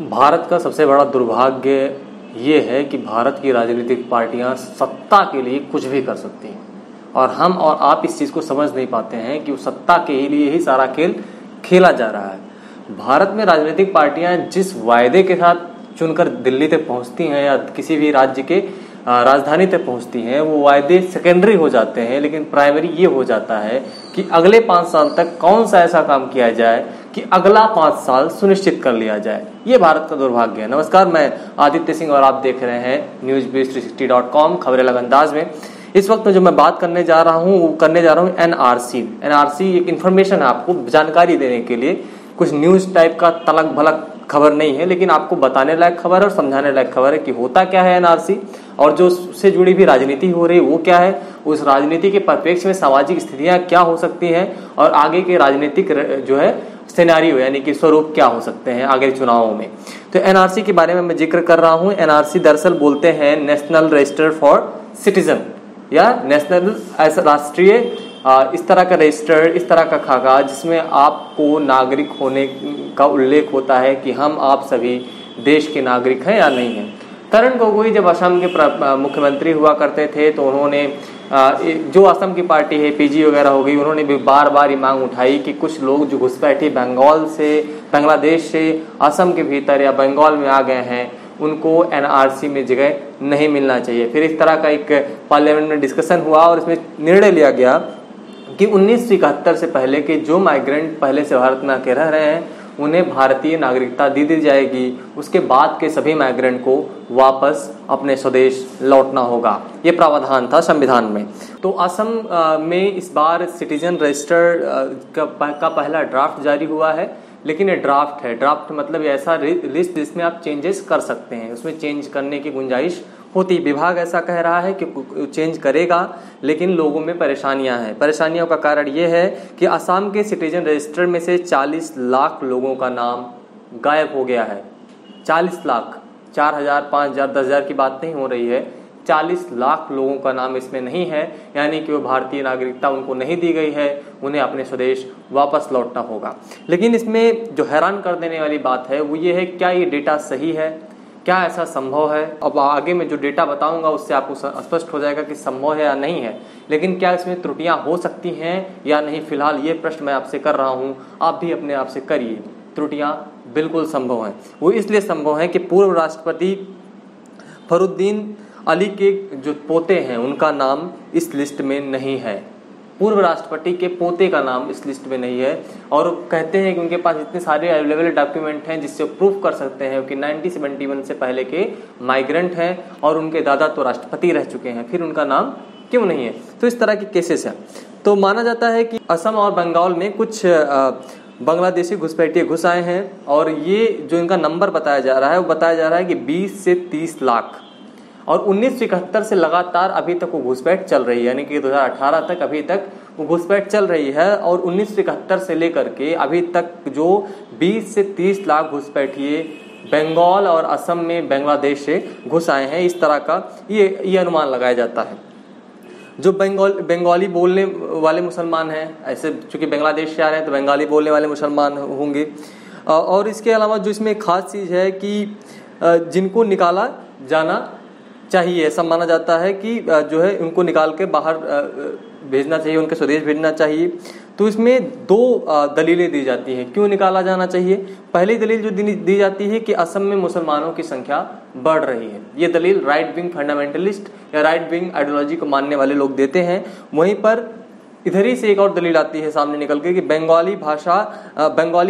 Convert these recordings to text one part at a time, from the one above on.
भारत का सबसे बड़ा दुर्भाग्य ये है कि भारत की राजनीतिक पार्टियां सत्ता के लिए कुछ भी कर सकती हैं और हम और आप इस चीज़ को समझ नहीं पाते हैं कि उस सत्ता के लिए ही सारा खेल खेला जा रहा है। भारत में राजनीतिक पार्टियां जिस वायदे के साथ चुनकर दिल्ली तक पहुंचती हैं या किसी भी राज्य के राजधानी तक पहुंचती हैं, वो वायदे सेकेंडरी हो जाते हैं, लेकिन प्राइमरी ये हो जाता है कि अगले 5 साल तक कौन सा ऐसा काम किया जाए कि अगला 5 साल सुनिश्चित कर लिया जाए। ये भारत का दुर्भाग्य है। नमस्कार, मैं आदित्य सिंह और आप देख रहे हैं newsbeast360.com खबरें अलग अंदाज में। इस वक्त जो मैं बात करने जा रहा हूँ वो करने जा रहा हूँ एनआरसी एक इन्फॉर्मेशन है, आपको जानकारी देने के लिए। कुछ न्यूज टाइप का तलक भलक खबर नहीं है, लेकिन आपको बताने लायक खबर है और समझाने लायक खबर है कि होता क्या है एनआरसी और जो उससे जुड़ी भी राजनीति हो रही है वो क्या है, उस राजनीति के परिप्रेक्ष्य में सामाजिक स्थितियां क्या हो सकती हैं और आगे के राजनीतिक जो है सिनेरियो यानी कि स्वरूप क्या हो सकते हैं आगे चुनावों में। तो एनआरसी के बारे में मैं जिक्र कर रहा हूँ। एनआरसी दरअसल बोलते हैं नेशनल रजिस्टर फॉर सिटीजन या नेशनल राष्ट्रीय इस तरह का रजिस्टर, इस तरह का कागज जिसमें आपको नागरिक होने का उल्लेख होता है कि हम आप सभी देश के नागरिक हैं या नहीं हैं। तरुण गोगोई जब असम के मुख्यमंत्री हुआ करते थे तो उन्होंने जो असम की पार्टी है पीजी वगैरह हो गई, उन्होंने भी बार बार ये मांग उठाई कि कुछ लोग जो घुसपैठी बांग्लादेश से असम के भीतर या बंगाल में आ गए हैं उनको एनआरसी में जगह नहीं मिलना चाहिए। फिर इस तरह का एक पार्लियामेंट में डिस्कशन हुआ और इसमें निर्णय लिया गया कि 1971 से पहले के जो माइग्रेंट पहले से भारत में आके रह रहे हैं उन्हें भारतीय नागरिकता दी जाएगी। उसके बाद के सभी माइग्रेंट को वापस अपने स्वदेश लौटना होगा। ये प्रावधान था संविधान में। तो असम में इस बार सिटीजन रजिस्टर का पहला ड्राफ्ट जारी हुआ है, लेकिन ये ड्राफ्ट है। ड्राफ्ट मतलब ऐसा लिस्ट जिसमें आप चेंजेस कर सकते हैं, उसमें चेंज करने की गुंजाइश होती। विभाग ऐसा कह रहा है कि चेंज करेगा, लेकिन लोगों में परेशानियां हैं। परेशानियों का कारण ये है कि असम के सिटीजन रजिस्टर में से 40 लाख लोगों का नाम गायब हो गया है। 40 लाख, 4,000, 5,000, 10,000 की बात नहीं हो रही है। 40 लाख लोगों का नाम इसमें नहीं है, यानी कि वो भारतीय नागरिकता उनको नहीं दी गई है, उन्हें अपने स्वदेश वापस लौटना होगा। लेकिन इसमें जो हैरान कर देने वाली बात है वो ये है, क्या ये डेटा सही है, क्या ऐसा संभव है। अब आगे मैं जो डेटा बताऊंगा उससे आपको स्पष्ट हो जाएगा कि संभव है या नहीं है। लेकिन क्या इसमें त्रुटियां हो सकती हैं या नहीं, फिलहाल ये प्रश्न मैं आपसे कर रहा हूं, आप भी अपने आप से करिए। त्रुटियां बिल्कुल संभव हैं। वो इसलिए संभव है कि पूर्व राष्ट्रपति फरुद्दीन अली के जो पोते हैं उनका नाम इस लिस्ट में नहीं है। पूर्व राष्ट्रपति के पोते का नाम इस लिस्ट में नहीं है और कहते हैं कि उनके पास इतने सारे अवेलेबल डॉक्यूमेंट हैं जिससे प्रूफ कर सकते हैं कि 1971 से पहले के माइग्रेंट हैं और उनके दादा तो राष्ट्रपति रह चुके हैं, फिर उनका नाम क्यों नहीं है। तो इस तरह के केसेस हैं। तो माना जाता है कि असम और बंगाल में कुछ बांग्लादेशी घुसपैठिए घुस आए हैं और ये जो इनका नंबर बताया जा रहा है वो बताया जा रहा है कि 20 से 30 लाख और 1971 से लगातार अभी तक वो घुसपैठ चल रही है, यानी कि 2018 तक अभी तक वो घुसपैठ चल रही है। और 1971 से लेकर के अभी तक जो 20 से 30 लाख घुसपैठिए बंगाल और असम में बांग्लादेश से घुस आए हैं, इस तरह का ये अनुमान लगाया जाता है। जो बंगाली बोलने वाले मुसलमान हैं, ऐसे चूंकि बांग्लादेश से आ रहे हैं तो बंगाली बोलने वाले मुसलमान होंगे। और इसके अलावा जो इसमें खास चीज़ है कि जिनको निकाला जाना चाहिए, ऐसा माना जाता है कि जो है उनको निकाल के बाहर भेजना चाहिए, उनके स्वदेश भेजना चाहिए। तो इसमें 2 दलीलें दी जाती हैं क्यों निकाला जाना चाहिए। पहली दलील जो दी जाती है कि असम में मुसलमानों की संख्या बढ़ रही है। ये दलील राइट विंग फंडामेंटलिस्ट या राइट विंग आइडियोलॉजी को मानने वाले लोग देते हैं। वहीं पर इधर ही से एक और दलील आती है सामने निकल के कि बंगाली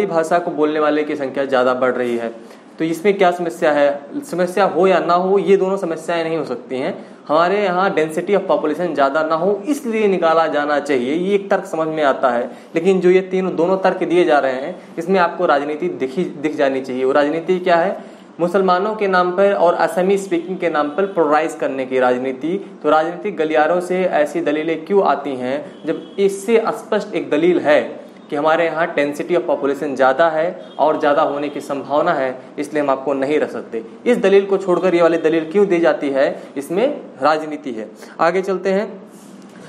भाषा को बोलने वाले की संख्या ज़्यादा बढ़ रही है। तो इसमें क्या समस्या है, समस्या हो या ना हो, ये दोनों समस्याएं नहीं हो सकती हैं। हमारे यहाँ डेंसिटी ऑफ पॉपुलेशन ज़्यादा ना हो इसलिए निकाला जाना चाहिए, ये एक तर्क समझ में आता है। लेकिन जो ये दोनों तर्क दिए जा रहे हैं इसमें आपको राजनीति दिख जानी चाहिए। वो राजनीति क्या है, मुसलमानों के नाम पर और असमी स्पीकिंग के नाम पर पोलराइज करने की राजनीति। तो राजनीतिक गलियारों से ऐसी दलीलें क्यों आती हैं जब इससे स्पष्ट एक दलील है कि हमारे यहाँ डेंसिटी ऑफ पॉपुलेशन ज़्यादा है और ज़्यादा होने की संभावना है, इसलिए हम आपको नहीं रख सकते। इस दलील को छोड़कर ये वाली दलील क्यों दी जाती है, इसमें राजनीति है। आगे चलते हैं।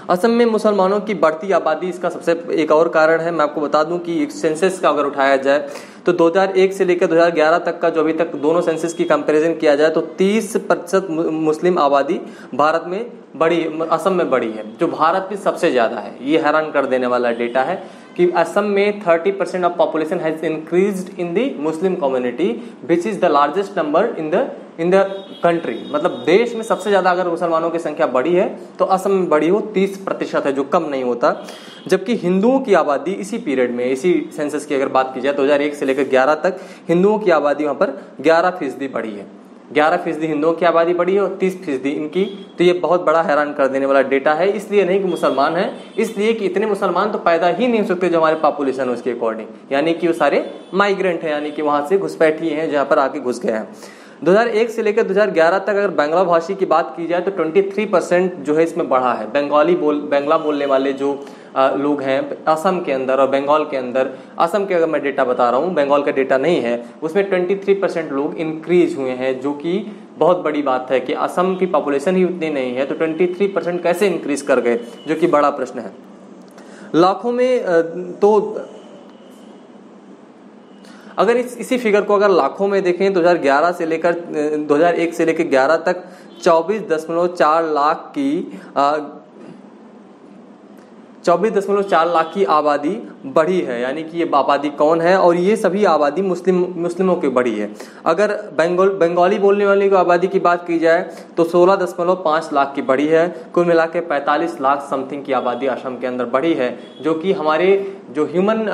असम में मुसलमानों की बढ़ती आबादी इसका सबसे एक और कारण है। मैं आपको बता दूं कि एक सेंसस का अगर उठाया जाए तो 2001 से लेकर 2011 तक का जो अभी तक दोनों सेंसस की कंपैरिजन किया जाए तो 30% मुस्लिम आबादी भारत में बढ़ी, असम में बढ़ी है, जो भारत में सबसे ज्यादा है। ये हैरान कर देने वाला डेटा है कि असम में 30% of population has increased in the Muslim community which is the largest number in the country. मतलब देश में सबसे ज्यादा अगर मुसलमानों की संख्या बढ़ी है तो असम में बढ़ी हो 30% है, जो कम नहीं होता। जबकि हिंदुओं की आबादी इसी पीरियड में, इसी सेंसस की अगर बात की जाए 2001 से लेकर 11 तक, हिंदुओं की आबादी वहां पर 11% बढ़ी है। 11% हिंदुओं की आबादी बढ़ी है और 30% इनकी। तो ये बहुत बड़ा हैरान कर देने वाला डेटा है। इसलिए नहीं कि मुसलमान हैं, इसलिए कि इतने मुसलमान तो पैदा ही नहीं हो सकते जो हमारे पॉपुलेशन है उसके अकॉर्डिंग, यानी कि वो सारे माइग्रेंट हैं, यानी कि वहां से घुसपैठी हैं, जहां पर आके घुस गए हैं। 2001 से लेकर 2011 तक अगर बांग्ला भाषी की बात की जाए तो 23% जो है इसमें बढ़ा है। बांग्ला बोलने वाले जो लोग हैं असम के अंदर और बंगाल के अंदर, असम के अगर मैं डेटा बता रहा हूँ, बंगाल का डेटा नहीं है, उसमें 23% लोग इंक्रीज हुए हैं, जो कि बहुत बड़ी बात है कि असम की पॉपुलेशन ही उतनी नहीं है तो 23% कैसे इंक्रीज कर गए, जो कि बड़ा प्रश्न है। लाखों में तो अगर इसी फिगर को अगर लाखों में देखें 2011 से लेकर 2001 से लेकर 11 तक 24.4 लाख की आबादी बढ़ी है। यानी कि ये आबादी कौन है, और ये सभी आबादी मुस्लिमों की बढ़ी है। अगर बंगाली बोलने वाले की आबादी की बात की जाए तो 16.5 लाख की बढ़ी है। कुल मिला के 45 लाख समथिंग की आबादी असम के अंदर बढ़ी है, जो कि हमारे जो ह्यूमन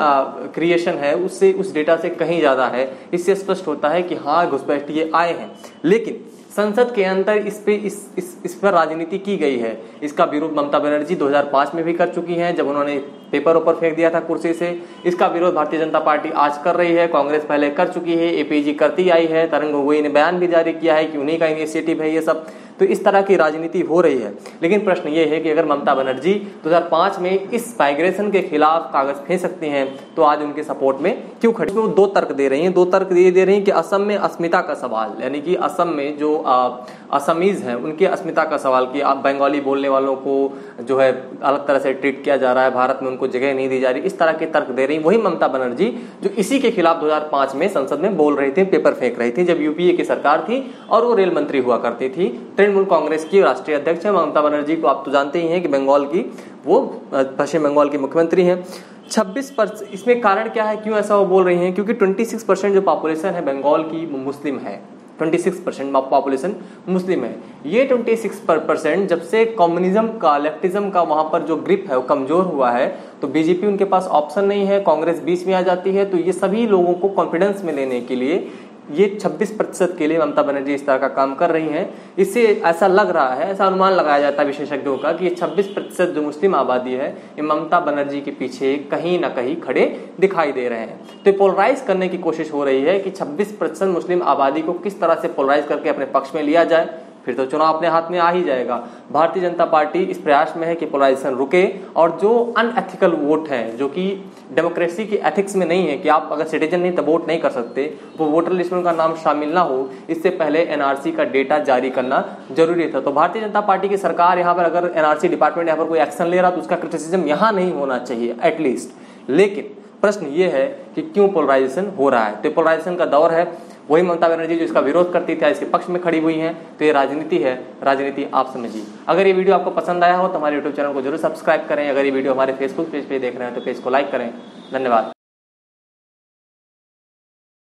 क्रिएशन है उससे, उस डेटा से कहीं ज्यादा है। इससे स्पष्ट होता है कि हाँ घुसपैठिए आए हैं, लेकिन संसद के अंदर इस पर राजनीति की गई है। इसका विरोध ममता बनर्जी 2005 में भी कर चुकी हैं, जब उन्होंने पेपर ऊपर फेंक दिया था कुर्सी से। इसका विरोध भारतीय जनता पार्टी आज कर रही है, कांग्रेस पहले कर चुकी है, एपीजी करती आई है, तरंग गोगोई ने बयान भी जारी किया है कि उन्हीं का इनिशिएटिव है ये सब। तो इस तरह की राजनीति हो रही है। लेकिन प्रश्न ये है कि अगर ममता बनर्जी 2005 में इस माइग्रेशन के खिलाफ कागज फेंक सकती हैं तो आज उनके सपोर्ट में क्यों खड़ी? वो दो तर्क दे रही हैं। दो तर्क ये दे रही हैं कि असम में अस्मिता का सवाल, यानी कि असम में जो असमीज हैं उनकी अस्मिता का सवाल, कि आप बंगाली बोलने वालों को जो है अलग तरह से ट्रीट किया जा रहा है, भारत में उनको जगह नहीं दी जा रही, इस तरह के तर्क दे रही। वही ममता बनर्जी जो इसी के खिलाफ 2005 में संसद में बोल रही थी, पेपर फेंक रही थी, जब यूपीए की सरकार थी और वो रेल मंत्री हुआ करती थी। तृणमूल कांग्रेस की राष्ट्रीय अध्यक्ष है ममता बनर्जी को, आप तो जानते ही हैं कि बंगाल की, वो पश्चिम बंगाल की मुख्यमंत्री हैं। 26%, इसमें कारण क्या है, क्यों ऐसा वो बोल रही हैं? क्योंकि 26% जो पॉपुलेशन है बंगाल की मुस्लिम है, 26% पॉपुलेशन मुस्लिम है। ये 26% जब से कम्युनिज्म का, लेफ्टिज्म का वहां पर जो ग्रिप है वो कमजोर हुआ है, तो बीजेपी उनके पास ऑप्शन नहीं है, कांग्रेस बीच में आ जाती है। तो ये सभी लोगों को कॉन्फिडेंस में लेने के लिए ये 26% के लिए ममता बनर्जी इस तरह का काम कर रही हैं। इससे ऐसा लग रहा है, ऐसा अनुमान लगाया जाता है विशेषज्ञों का, कि ये 26% जो मुस्लिम आबादी है ये ममता बनर्जी के पीछे कहीं ना कहीं खड़े दिखाई दे रहे हैं। तो पोलराइज करने की कोशिश हो रही है कि 26% मुस्लिम आबादी को किस तरह से पोलराइज करके अपने पक्ष में लिया जाए, फिर तो चुनाव अपने हाथ में आ ही जाएगा। भारतीय जनता पार्टी इस प्रयास में है कि पोलराइजेशन रुके, और जो अनएथिकल वोट है, जो कि डेमोक्रेसी की एथिक्स में नहीं है कि आप अगर सिटीजन नहीं तो वोट नहीं कर सकते, वो वोटर लिस्ट में उनका नाम शामिल ना हो, इससे पहले एनआरसी का डेटा जारी करना जरूरी था। तो भारतीय जनता पार्टी की सरकार यहाँ पर अगर एनआरसी डिपार्टमेंट यहाँ पर कोई एक्शन ले रहा तो उसका क्रिटिसिज्म यहाँ नहीं होना चाहिए एटलीस्ट। लेकिन प्रश्न ये है कि क्यों पोलराइजेशन हो रहा है? तो पोलराइजेशन का दौर है। वही ममता बनर्जी जो इसका विरोध करती थी इसके पक्ष में खड़ी हुई हैं। तो ये राजनीति है, राजनीति आप समझिए। अगर ये वीडियो आपको पसंद आया हो तो हमारे यूट्यूब चैनल को जरूर सब्सक्राइब करें। अगर ये वीडियो हमारे फेसबुक पेज पे देख रहे हैं तो पेज को लाइक करें। धन्यवाद।